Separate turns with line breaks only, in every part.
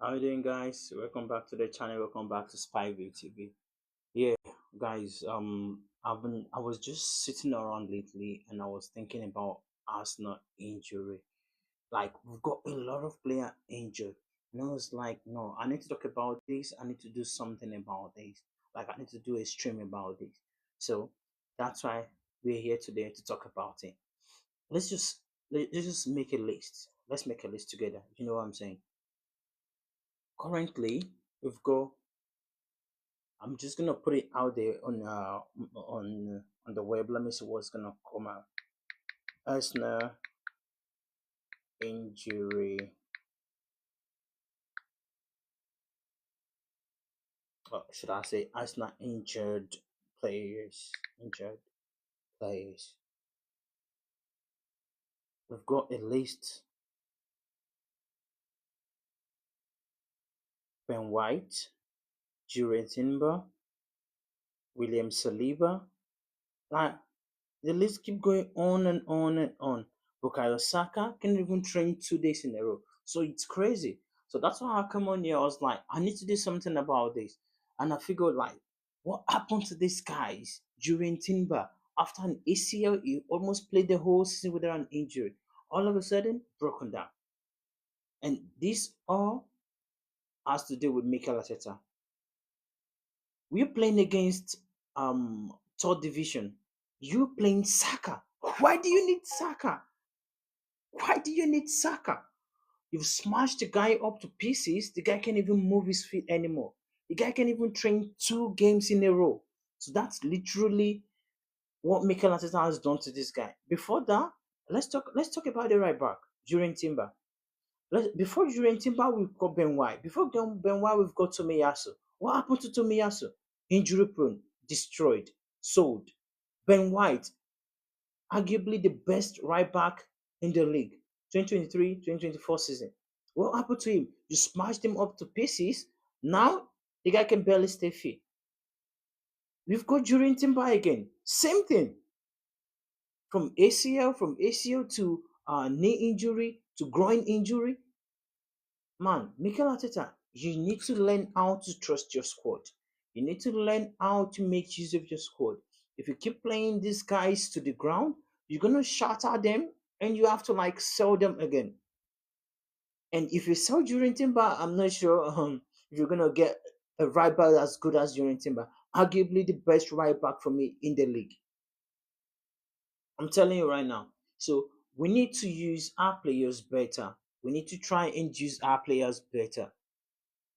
How you doing, guys? Welcome back to the channel. Welcome back to Spyview TV. Yeah, guys. I was just sitting around lately, and I was thinking about Arsenal injury. Like we've got a lot of player injured. It's like no, I need to talk about this. I need to do something about this. Like I need to do a stream about this. So that's why we're here today to talk about it. Let's just let's just make a list. Let's make a list together. You know what I'm saying? Currently, we've got I'm just gonna put it out there on the web. Let me see what's gonna come out. Arsenal injury. Should I say Arsenal injured players? Injured players. We've got a list. Ben White, Jure Timber, William Saliba. Like the list keep going on and on and on. Bukayo Saka can even train 2 days in a row. So it's crazy. So that's why I come on here. I was like, I need to do something about this. And I figured like, what happened to these guys during Timber? After an ACL, he almost played the whole season without an injury. All of a sudden, broken down. And this all has to do with Mikel Arteta. We're playing against third division. You're playing Saka. Why do you need Saka? Why do you need Saka? You've smashed the guy up to pieces. The guy can't even move his feet anymore. The guy can't even train 2 games in a row. So that's literally what Mikel Arteta has done to this guy. Before that, let's talk about the right back during Timber. Before during Timber, we've got Ben White. Before Ben White, we've got Tomiyasu. What happened to Tomiyasu? Injury prone, destroyed, sold. Ben White, arguably the best right back in the league. 2023-2024 season. What happened to him? You smashed him up to pieces. Now the guy can barely stay fit. We've got Julian Timber again. Same thing. From ACL to knee injury to groin injury. Man, Mikel Arteta, you need to learn how to trust your squad. You need to learn how to make use of your squad. If you keep playing these guys to the ground, you're gonna shatter them and you have to like sell them again. And if you sell during Timber, I'm not sure if you're gonna get a right back as good as during Timber. Arguably the best right back for me in the league. I'm telling you right now. So we need to use our players better. We need to try and use our players better.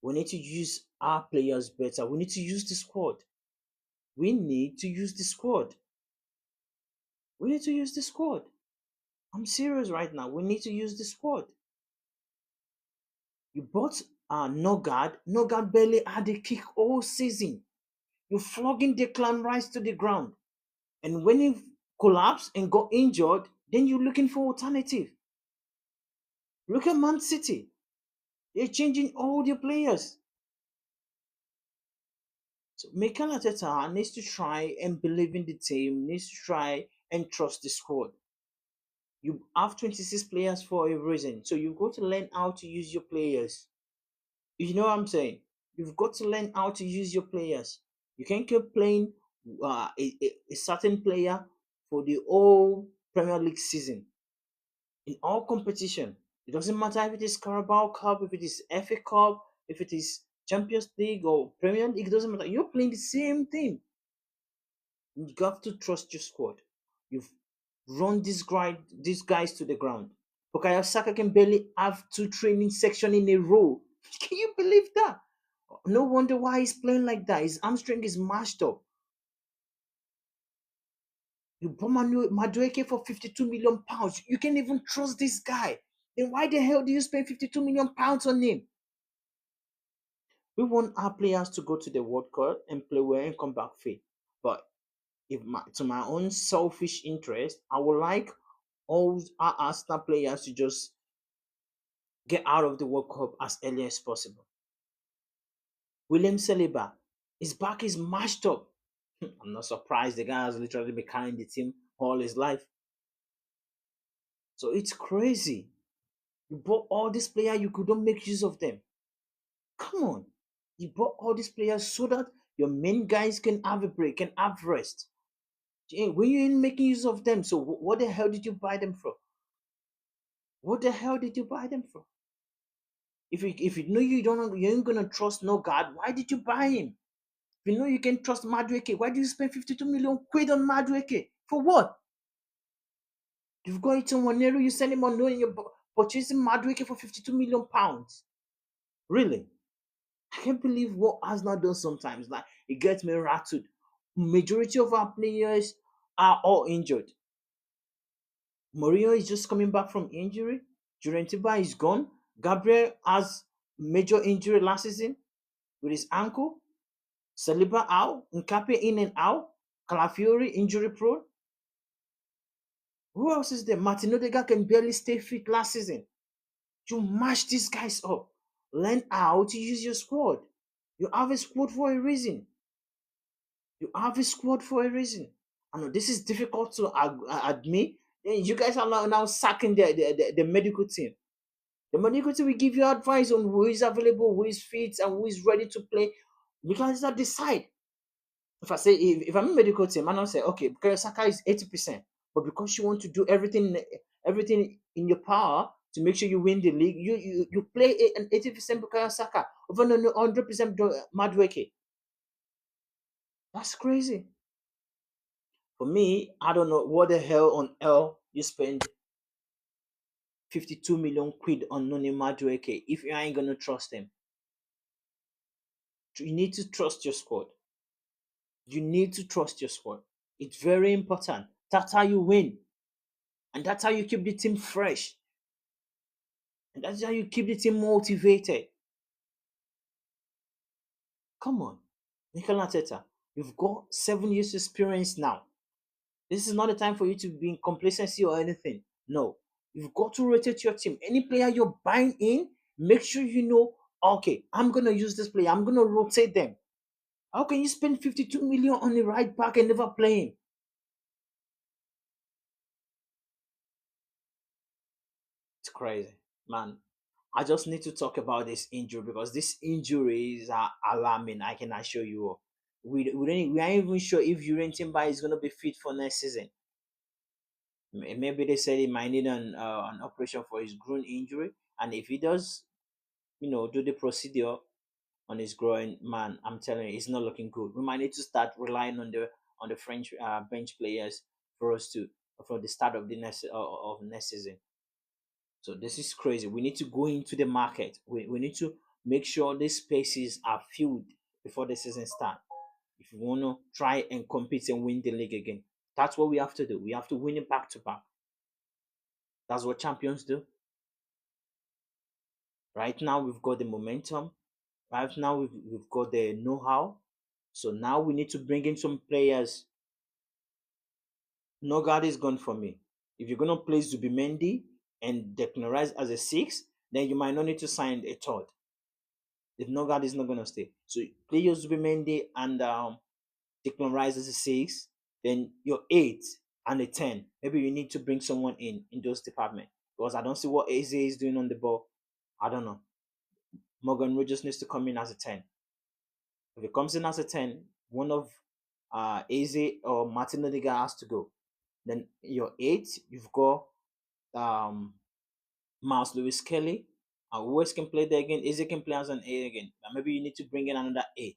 We need to use our players better. We need to use the squad. We need to use the squad. We need to use the squad. I'm serious right now. We need to use the squad. You bought Nogard. Nogard barely had a kick all season. You're flogging Declan Rice to the ground. And when he collapsed and got injured, then you're looking for alternative. Look at Man City. They're changing all their players. So Mikel Arteta needs to try and believe in the team, needs to try and trust the squad. You have 26 players for a reason. So you've got to learn how to use your players. You know what I'm saying? You've got to learn how to use your players. You can't keep playing a certain player for the whole Premier League season. In all competition, it doesn't matter if it is Carabao Cup, if it is FA Cup, if it is Champions League or Premier League, it doesn't matter. You're playing the same thing. You have to trust your squad. You've run these guys to the ground. Bukayo Saka can barely have 2 training sections in a row. Can you believe that? No wonder why he's playing like that. His hamstring is mashed up. You bought Madueke for 52 million pounds. You can't even trust this guy. Then why the hell do you spend 52 million pounds on him? We want our players to go to the World Cup and play well and come back fit. But to my own selfish interest, I would like all our Arsenal players to just get out of the World Cup as early as possible. William Saliba, his back is mashed up. I'm not surprised. The guy has literally been carrying the team all his life. So it's crazy. You bought all these players, you couldn't make use of them. Come on. You bought all these players so that your main guys can have a break, can have rest. When you ain't making use of them, so what the hell did you buy them for? What the hell did you buy them for? If you know you ain't gonna trust no God, why did you buy him? If you know you can trust Madueke, why did you spend 52 million quid on Madueke? For what? You've got it on Wanero, you send him on loan and you're purchasing Madueke for 52 million pounds. Really? I can't believe what Arsenal does sometimes. Like, it gets me rattled. Majority of our players are all injured. Mourinho is just coming back from injury. Jurentimba is gone. Gabriel has major injury last season with his ankle. Saliba out. Nkape in and out. Calafiori injury prone. Who else is there? Martin Odegaard can barely stay fit last season. You mash these guys up. Learn how to use your squad. You have a squad for a reason. You have a squad for a reason. I know this is difficult to admit. Then you guys are now sacking the medical team. The medical team will give you advice on who is available, who is fit, and who is ready to play. You guys not decide. If I say if I'm a medical team, and I say okay, because Saka is 80%, but because you want to do everything in your power to make sure you win the league, you play an 80% Bukayo Saka over 100% Madueke. That's crazy. For me, I don't know what the hell on hell you spend 52 million quid on Noni Madueke if you ain't gonna trust him. You need to trust your squad. You need to trust your squad. It's very important. That's how you win. And that's how you keep the team fresh. And that's how you keep the team motivated. Come on. Mikel Arteta, you've got 7 years experience now. This is not the time for you to be in complacency or anything. No. You've got to rotate your team. Any player you're buying in, make sure you know, okay, I'm going to use this player. I'm going to rotate them. How can you spend 52 million on the right back and never play him? It's crazy, man. I just need to talk about this injury because these injuries are alarming. I can assure you. We aren't even sure if Uren Timber is going to be fit for next season. Maybe they said he might need an operation for his groin injury, and if he does, do the procedure on his groin, man, I'm telling you, it's not looking good. We might need to start relying on the French bench players for us to for the start of the next season. So this is crazy. We need to go into the market. We need to make sure these spaces are filled before the season starts. If you want to try and compete and win the league again, that's what we have to do. We have to win it back to back. That's what champions do. Right now, we've got the momentum. Right now, we've got the know how. So now we need to bring in some players. No guard is gone for me. If you're going to play Zubimendi and Declan Rice as a six, then you might not need to sign a third. If Nogard is not going to stay. So play your Zubimendi and Declan Rice as a six, then your eight and a 10. Maybe you need to bring someone in those departments because I don't see what Eze is doing on the ball. I don't know. Morgan Rogers needs to come in as a 10. If it comes in as a 10, one of Eze or Martin Odegaard has to go. Then your eight, you've got Miles Lewis Kelly. West can play there again. Eze can play as an A again. And maybe you need to bring in another A.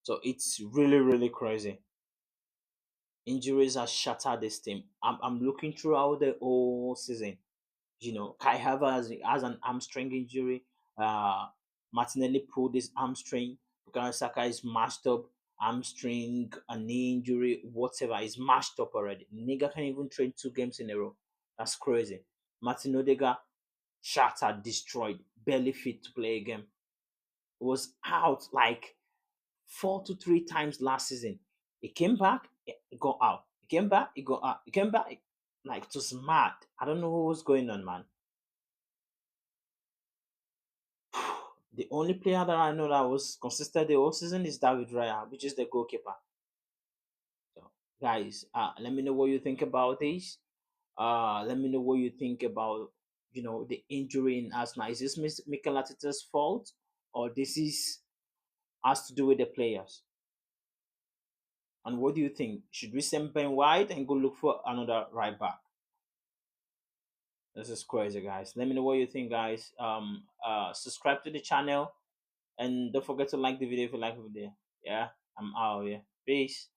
So it's really, really crazy. Injuries have shattered this team. I'm looking throughout the whole season. Kai Havertz has an hamstring injury. Uh, Martinelli pulled his hamstring. Bukayo Saka is mashed up. Hamstring, a knee injury, whatever. Is mashed up already. Nigga can even train 2 games in a row. That's crazy. Martin Odegaard, shattered, destroyed, barely fit to play a game. Was out like 4 to 3 times last season. He came back, he got out. He came back, he got out. He came back, like it was mad. I don't know what was going on, man. The only player that I know that was consistent the whole season is David Raya, which is the goalkeeper. So, guys, let me know what you think about this. Let me know what you think about the injury in Arsenal. Is this Mikel Arteta's fault, or this is has to do with the players? And what do you think? Should we send Ben White and go look for another right back? This is crazy, guys. Let me know what you think, guys. Subscribe to the channel and don't forget to like the video if you like the video. Yeah, I'm out here. Peace.